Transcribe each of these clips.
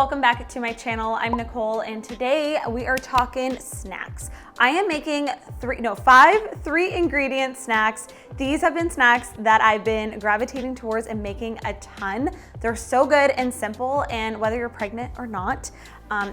welcome back to my channel. I'm Nikole, and today we are talking snacks. I am making five 3-ingredient snacks. These have been snacks that I've been gravitating towards and making a ton. They're so good and simple, and whether you're pregnant or not,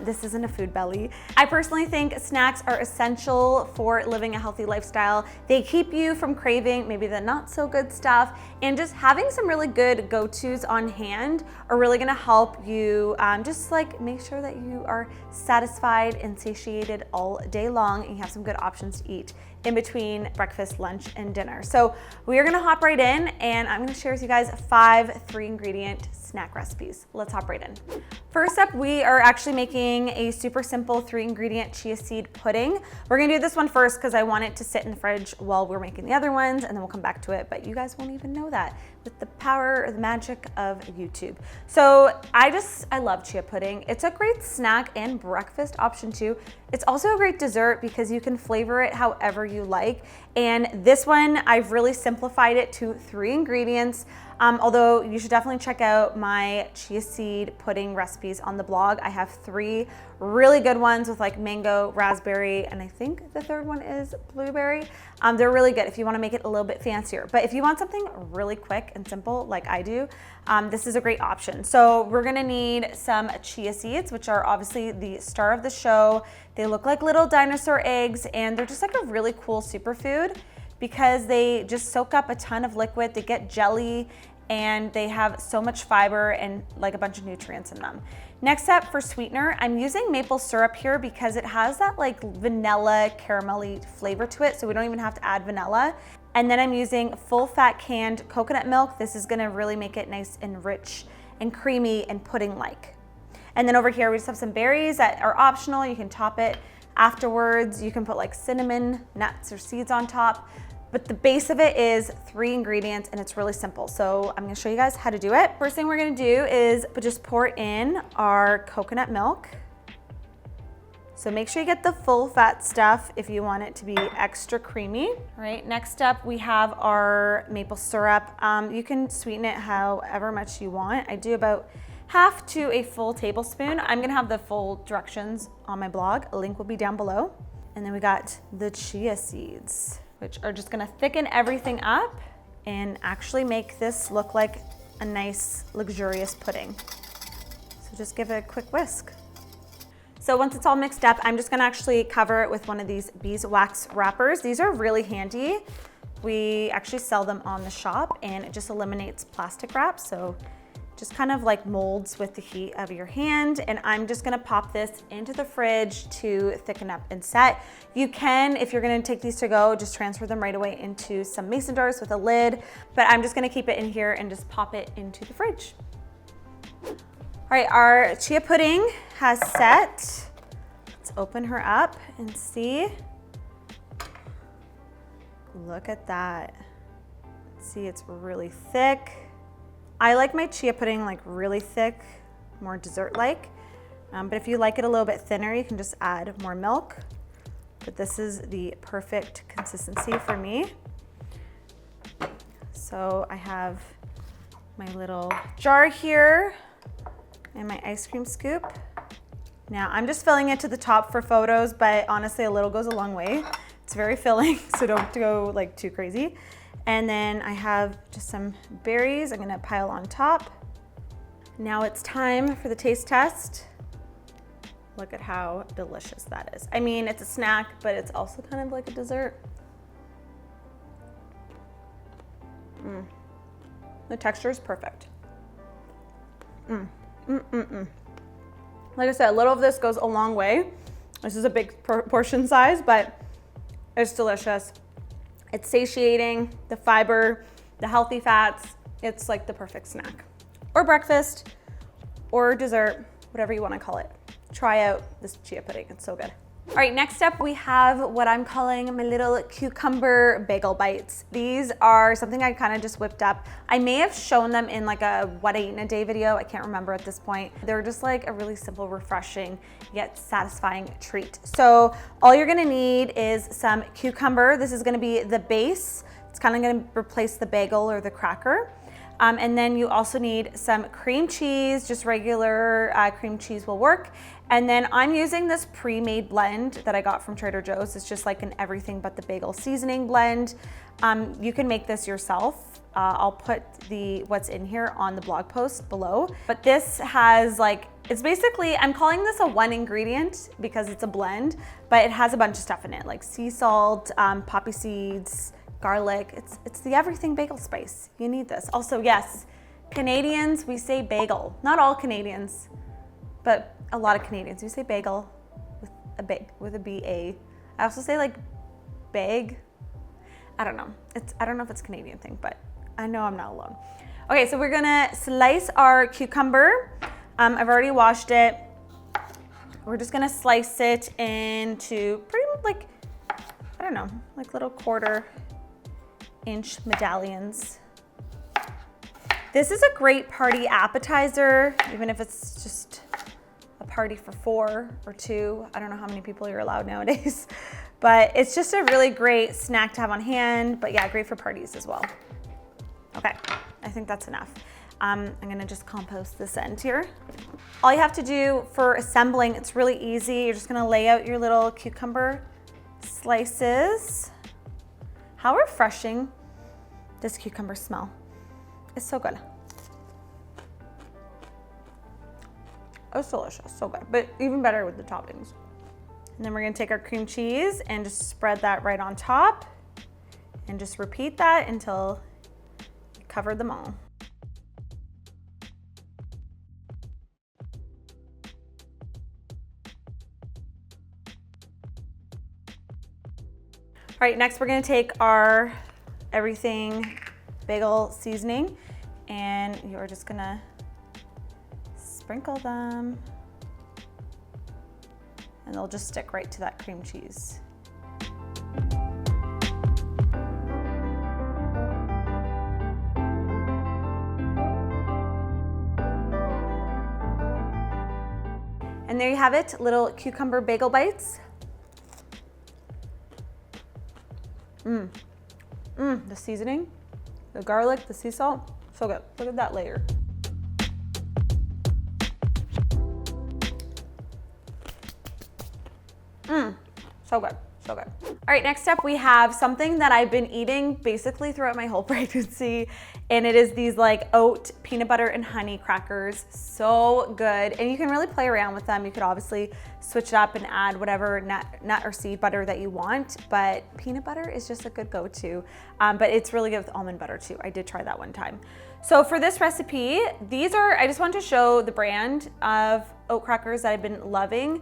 this isn't a food belly. I personally think snacks are essential for living a healthy lifestyle. They keep you from craving maybe the not so good stuff, and just having some really good go-tos on hand are really gonna help you just like make sure that you are satisfied and satiated all day long, and you have some good options to eat in between breakfast, lunch, and dinner. So we are gonna hop right in, and I'm gonna share with you guys 5 3-ingredient snack recipes. Let's hop right in. First up, we are actually making a super simple 3-ingredient chia seed pudding. We're gonna do this one first because I want it to sit in the fridge while we're making the other ones, and then we'll come back to it, but you guys won't even know that with the power or the magic of YouTube. So I love chia pudding. It's a great snack and breakfast option too. It's also a great dessert because you can flavor it however you like. And this one, I've really simplified it to 3 ingredients. Although you should definitely check out my chia seed pudding recipes on the blog. I have 3 really good ones with like mango, raspberry, and I think the third one is blueberry. They're really good if you want to make it a little bit fancier. But if you want something really quick and simple like I do, this is a great option. So we're gonna need some chia seeds, which are obviously the star of the show. They look like little dinosaur eggs, and they're just like a really cool superfood because they just soak up a ton of liquid. They get jelly, and they have so much fiber and like a bunch of nutrients in them. Next up, for sweetener, I'm using maple syrup here because it has that like vanilla caramelly flavor to it, so we don't even have to add vanilla. And then I'm using full fat canned coconut milk. This is gonna really make it nice and rich and creamy and pudding-like. And then over here, we just have some berries that are optional. You can top it afterwards. You can put like cinnamon, nuts, or seeds on top. But the base of it is 3 ingredients, and it's really simple. So I'm gonna show you guys how to do it. First thing we're gonna do is just pour in our coconut milk. So make sure you get the full fat stuff if you want it to be extra creamy. All right, next up we have our maple syrup. You can sweeten it however much you want. I do about half to a full tablespoon. I'm gonna have the full directions on my blog. A link will be down below. And then we got the chia seeds, which are just gonna thicken everything up and actually make this look like a nice, luxurious pudding. So just give it a quick whisk. So once it's all mixed up, I'm just gonna actually cover it with one of these beeswax wrappers. These are really handy. We actually sell them on the shop, and it just eliminates plastic wrap. So just kind of like molds with the heat of your hand. And I'm just gonna pop this into the fridge to thicken up and set. You can, if you're gonna take these to go, just transfer them right away into some mason jars with a lid, but I'm just gonna keep it in here and just pop it into the fridge. All right, our chia pudding has set. Let's open her up and see. Look at that. See, it's really thick. I like my chia pudding like really thick, more dessert-like. But if you like it a little bit thinner, you can just add more milk. But this is the perfect consistency for me. So I have my little jar here and my ice cream scoop. Now I'm just filling it to the top for photos, but honestly a little goes a long way. It's very filling, so don't go like too crazy. And then I have just some berries I'm gonna pile on top. Now it's time for the taste test. Look at how delicious that is. I mean, it's a snack, but it's also kind of like a dessert. The texture is perfect. Like I said, a little of this goes a long way. This is a big portion size, but it's delicious. It's satiating, the fiber, the healthy fats. It's like the perfect snack. Or breakfast, or dessert, whatever you wanna call it. Try out this chia pudding, it's so good. All right, next up we have what I'm calling my little cucumber bagel bites. These are something I kind of just whipped up. I may have shown them in like a what I eat in a day video. I can't remember at this point. They're just like a really simple, refreshing, yet satisfying treat. So all you're gonna need is some cucumber. This is gonna be the base. It's kind of gonna replace the bagel or the cracker. And then you also need some cream cheese, just regular cream cheese will work. And then I'm using this pre-made blend that I got from Trader Joe's. It's just like an everything but the bagel seasoning blend. You can make this yourself. I'll put what's in here on the blog post below. But this has like, it's basically, I'm calling this a 1 ingredient because it's a blend, but it has a bunch of stuff in it, like sea salt, poppy seeds, garlic. It's the everything bagel spice. You need this. Also, yes, Canadians, we say bagel. Not all Canadians, but a lot of Canadians. We say bagel with a B-A. I also say like bag. I don't know. I don't know if it's a Canadian thing, but I know I'm not alone. Okay, so we're gonna slice our cucumber. I've already washed it. We're just gonna slice it into pretty like, I don't know, like little 1/4-inch medallions. This is a great party appetizer, even if it's just a party for 4 or 2. I don't know how many people you're allowed nowadays, but it's just a really great snack to have on hand, but yeah, great for parties as well. Okay, I think that's enough. I'm gonna just compost this end here. All you have to do for assembling, it's really easy. You're just gonna lay out your little cucumber slices. How refreshing does cucumber smell? It's so good. It's delicious, so good, but even better with the toppings. And then we're gonna take our cream cheese and just spread that right on top and just repeat that until you cover them all. All right, next we're gonna take our everything bagel seasoning and you're just gonna sprinkle them and they'll just stick right to that cream cheese. And there you have it, little cucumber bagel bites. The seasoning, the garlic, the sea salt, so good. Look at that layer. So good, so good. All right, next up we have something that I've been eating basically throughout my whole pregnancy, and it is these like oat peanut butter and honey crackers. So good, and you can really play around with them. You could obviously switch it up and add whatever nut or seed butter that you want, but peanut butter is just a good go-to. But it's really good with almond butter too. I did try that one time. So for this recipe, I just want to show the brand of oat crackers that I've been loving.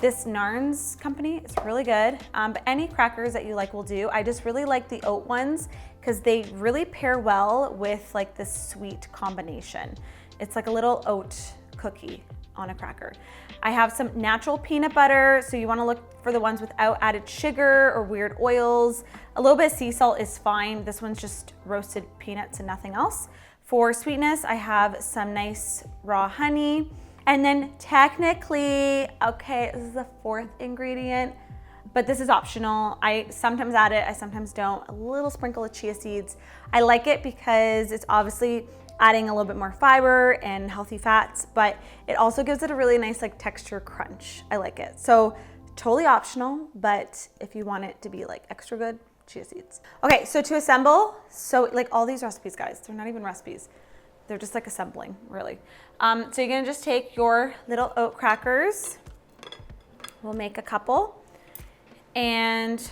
This Narns company is really good, but any crackers that you like will do. I just really like the oat ones because they really pair well with like this sweet combination. It's like a little oat cookie on a cracker. I have some natural peanut butter, so you want to look for the ones without added sugar or weird oils. A little bit of sea salt is fine. This one's just roasted peanuts and nothing else. For sweetness, I have some nice raw honey. And then technically, okay, this is the 4th ingredient, but this is optional. I sometimes add it, I sometimes don't. A little sprinkle of chia seeds. I like it because it's obviously adding a little bit more fiber and healthy fats, but it also gives it a really nice like texture crunch. I like it. So totally optional, but if you want it to be like extra good, chia seeds. Okay, so to assemble, so like all these recipes, guys, they're not even recipes. They're just like assembling, really. So you're gonna just take your little oat crackers. We'll make a couple. And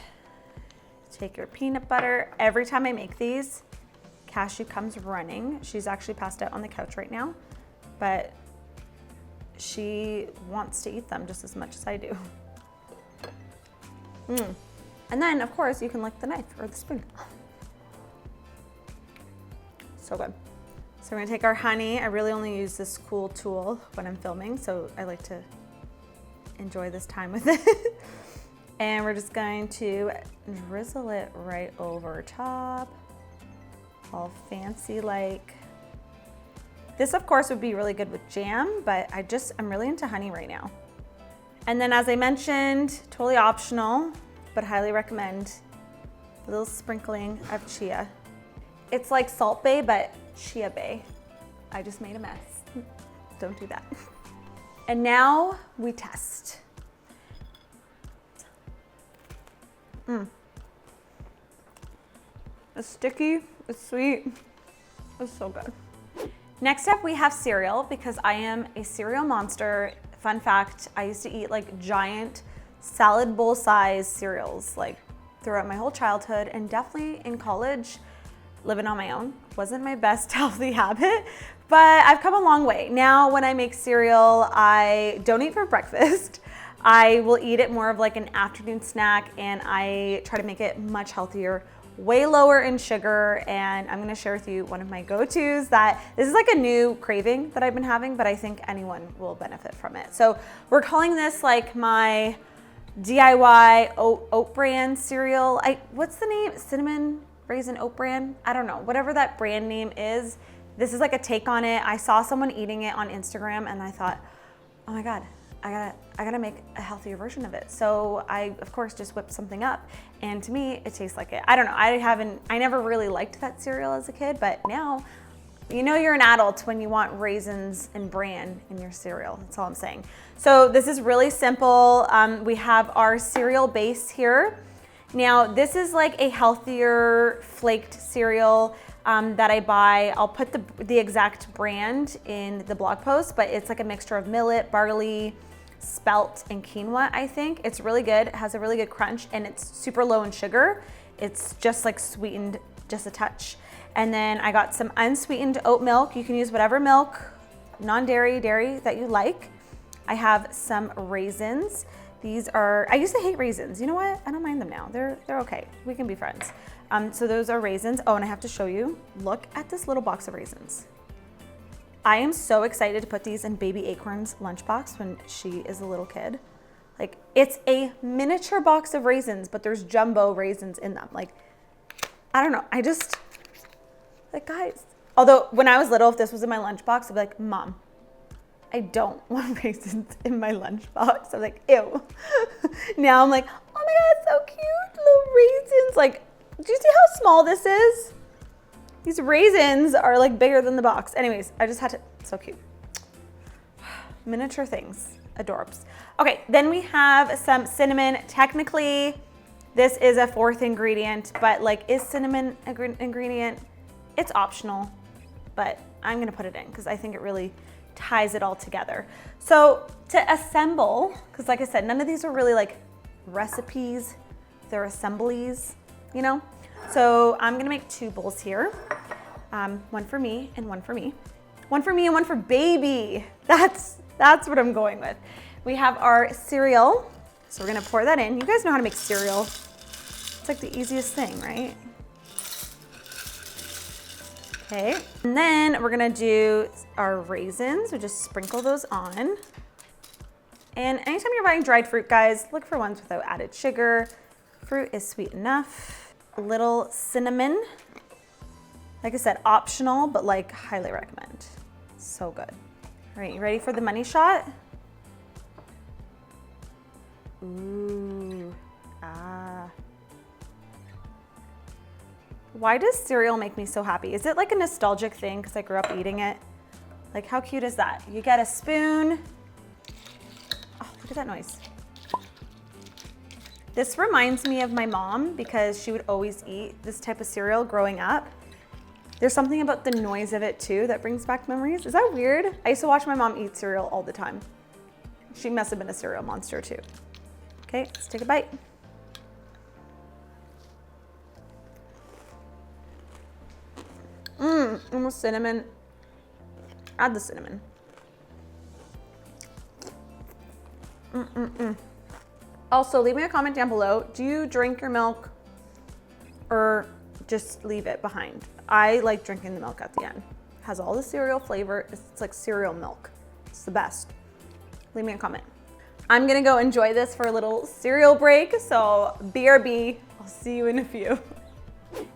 take your peanut butter. Every time I make these, Cashew comes running. She's actually passed out on the couch right now, but she wants to eat them just as much as I do. And then, of course, you can lick the knife or the spoon. So good. So we're gonna take our honey. I really only use this cool tool when I'm filming, so I like to enjoy this time with it. And we're just going to drizzle it right over top, all fancy like. This, of course, would be really good with jam, but I'm really into honey right now. And then, as I mentioned, totally optional, but highly recommend a little sprinkling of chia. It's like Salt Bae, but Chia Bay. I just made a mess. Don't do that. And now we test. It's sticky, it's sweet, it's so good. Next up we have cereal because I am a cereal monster. Fun fact, I used to eat like giant salad bowl size cereals like throughout my whole childhood, and definitely in college, living on my own wasn't my best healthy habit, but I've come a long way. Now when I make cereal, I don't eat for breakfast. I will eat it more of like an afternoon snack, and I try to make it much healthier, way lower in sugar. And I'm gonna share with you one of my go-tos that this is like a new craving that I've been having, but I think anyone will benefit from it. So we're calling this like my DIY oat bran cereal. What's the name? Cinnamon Raisin Oat Bran? I don't know, whatever that brand name is. This is like a take on it. I saw someone eating it on Instagram and I thought, oh my God, I gotta make a healthier version of it. So I, of course, just whipped something up, and to me, it tastes like it. I don't know, I never really liked that cereal as a kid, but now, you know you're an adult when you want raisins and bran in your cereal. That's all I'm saying. So this is really simple. We have our cereal base here. Now, this is like a healthier flaked cereal that I buy. I'll put the exact brand in the blog post, but it's like a mixture of millet, barley, spelt, and quinoa, I think. It's really good. It has a really good crunch, and it's super low in sugar. It's just like sweetened just a touch. And then I got some unsweetened oat milk. You can use whatever milk, non-dairy, dairy that you like. I have some raisins. These are, I used to hate raisins. You know what? I don't mind them now. They're okay. We can be friends. So those are raisins. Oh, and I have to show you, look at this little box of raisins. I am so excited to put these in baby Acorn's lunchbox when she is a little kid. Like, it's a miniature box of raisins, but there's jumbo raisins in them. Like, I don't know. Like, guys. Although, when I was little, if this was in my lunchbox, I'd be like, Mom, I don't want raisins in my lunchbox. I'm like, ew. Now I'm like, oh my God, so cute, little raisins. Like, do you see how small this is? These raisins are like bigger than the box. Anyways, I just had to, so cute. Miniature things, adorbs. Okay, then we have some cinnamon. Technically, this is a fourth ingredient, but like, is cinnamon an ingredient? It's optional, but I'm gonna put it in because I think it really ties it all together. So to assemble, because like I said, none of these are really like recipes, they're assemblies, you know? So I'm gonna make 2 bowls here. One for me and one for me. One for me and one for baby. That's what I'm going with. We have our cereal. So we're gonna pour that in. You guys know how to make cereal. It's like the easiest thing, right? Okay, and then we're gonna do our raisins. We just sprinkle those on. And anytime you're buying dried fruit, guys, look for ones without added sugar. Fruit is sweet enough. A little cinnamon. Like I said, optional, but like highly recommend. So good. All right, you ready for the money shot? Ooh, ah. Why does cereal make me so happy? Is it like a nostalgic thing because I grew up eating it? Like, how cute is that? You get a spoon. Oh, look at that noise. This reminds me of my mom because she would always eat this type of cereal growing up. There's something about the noise of it too that brings back memories. Is that weird? I used to watch my mom eat cereal all the time. She must have been a cereal monster too. Okay, let's take a bite. Almost cinnamon. Add the cinnamon. Also, leave me a comment down below. Do you drink your milk or just leave it behind? I like drinking the milk at the end. It has all the cereal flavor. It's like cereal milk. It's the best. Leave me a comment. I'm gonna go enjoy this for a little cereal break. So BRB, I'll see you in a few.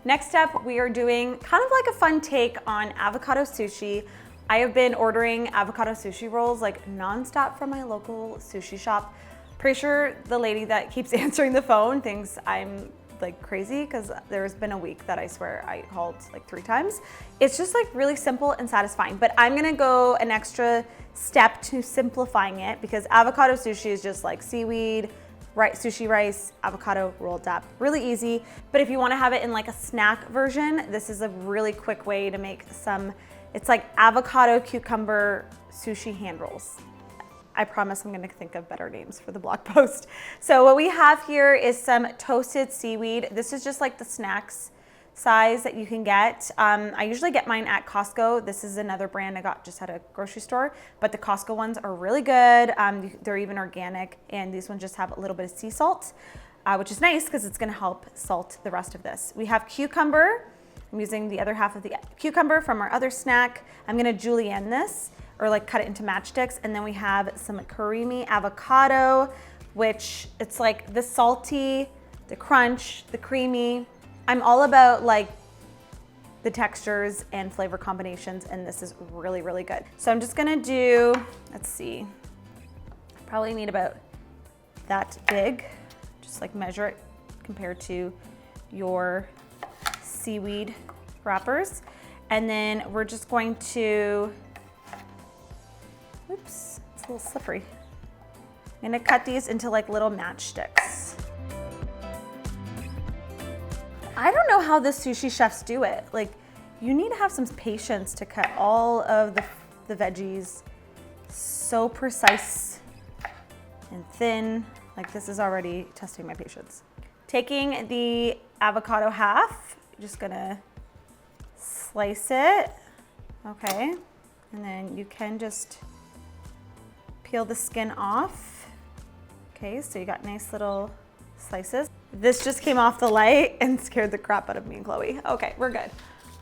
Next up, we are doing kind of like a fun take on avocado sushi. I have been ordering avocado sushi rolls like nonstop from my local sushi shop. Pretty sure the lady that keeps answering the phone thinks I'm like crazy because there's been a week that I swear I called like 3 times. It's just like really simple and satisfying, but I'm gonna go an extra step to simplifying it because avocado sushi is just like seaweed, sushi rice, avocado rolled up, really easy. But if you wanna have it in like a snack version, this is a really quick way to make some, it's like avocado cucumber sushi hand rolls. I promise I'm gonna think of better names for the blog post. So what we have here is some toasted seaweed. This is just like the snacks size that you can get. I usually get mine at Costco. This is another brand I got just at a grocery store, but the Costco ones are really good. They're even organic, and these ones just have a little bit of sea salt, which is nice because it's gonna help salt the rest of this. We have cucumber. I'm using the other half of the cucumber from our other snack. I'm gonna julienne this, or like cut it into matchsticks. And then we have some creamy avocado, which it's like the salty, the crunch, the creamy. I'm all about like the textures and flavor combinations, and this is really, really good. So I'm just gonna do, let's see, probably need about that big, just like measure it compared to your seaweed wrappers. And then we're just going to, oops, it's a little slippery. I'm gonna cut these into like little matchsticks. I don't know how the sushi chefs do it. Like, you need to have some patience to cut all of the veggies so precise and thin. Like, this is already testing my patience. Taking the avocado half, just gonna slice it, okay? And then you can just peel the skin off. Okay, so you got nice little slices. This just came off the light and scared the crap out of me and Chloe. Okay, we're good.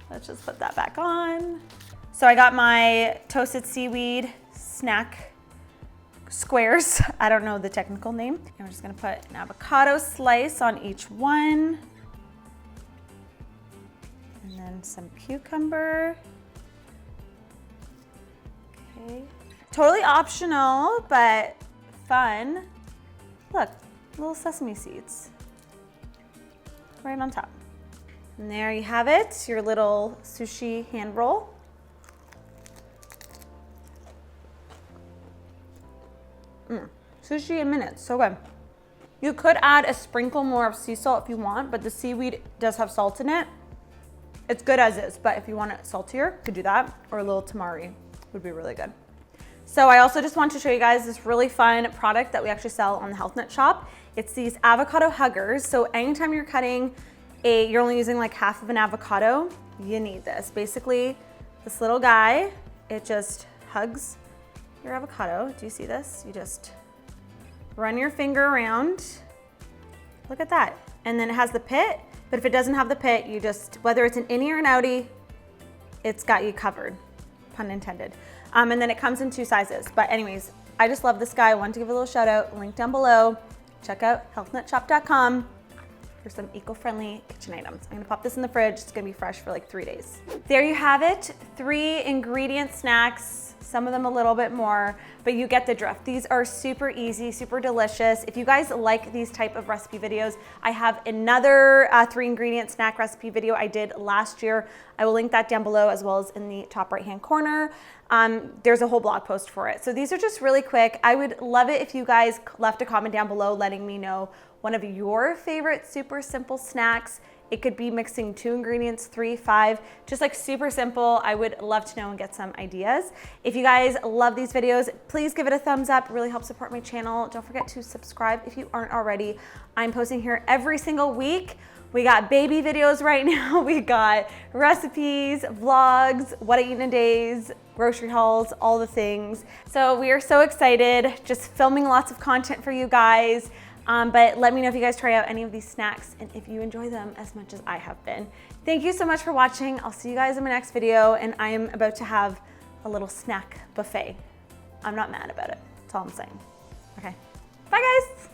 Let's just put that back on. So I got my toasted seaweed snack squares. I don't know the technical name. And we're just gonna put an avocado slice on each one. And then some cucumber. Okay. Totally optional, but fun. Look, little sesame seeds right on top. And there you have it, your little sushi hand roll. Sushi in minutes, so good. You could add a sprinkle more of sea salt if you want, but the seaweed does have salt in it. It's good as is, but if you want it saltier, you could do that, or a little tamari would be really good. So I also just want to show you guys this really fun product that we actually sell on the HealthNut shop. It's these avocado huggers. So anytime you're cutting you're only using like half of an avocado, you need this. Basically, this little guy, it just hugs your avocado. Do you see this? You just run your finger around. Look at that. And then it has the pit, but if it doesn't have the pit, you just, whether it's an innie or an outie, it's got you covered, pun intended. And then it comes in 2 sizes. But anyways, I just love this guy. I wanted to give a little shout out, link down below. Check out healthnutshop.com for some eco-friendly kitchen items. I'm gonna pop this in the fridge. It's gonna be fresh for like 3 days. There you have it, 3 ingredient snacks, some of them a little bit more, but you get the drift. These are super easy, super delicious. If you guys like these type of recipe videos, I have another 3 ingredient snack recipe video I did last year. I will link that down below as well as in the top right-hand corner. There's a whole blog post for it. So these are just really quick. I would love it if you guys left a comment down below letting me know one of your favorite super simple snacks. It could be mixing 2 ingredients, 3, 5, just like super simple. I would love to know and get some ideas. If you guys love these videos, please give it a thumbs up. It really helps support my channel. Don't forget to subscribe if you aren't already. I'm posting here every single week. We got baby videos right now. We got recipes, vlogs, what I eat in a days, grocery hauls, all the things. So we are so excited, just filming lots of content for you guys. But let me know if you guys try out any of these snacks and if you enjoy them as much as I have been. Thank you so much for watching. I'll see you guys in my next video, and I am about to have a little snack buffet. I'm not mad about it. That's all I'm saying. Okay, bye guys.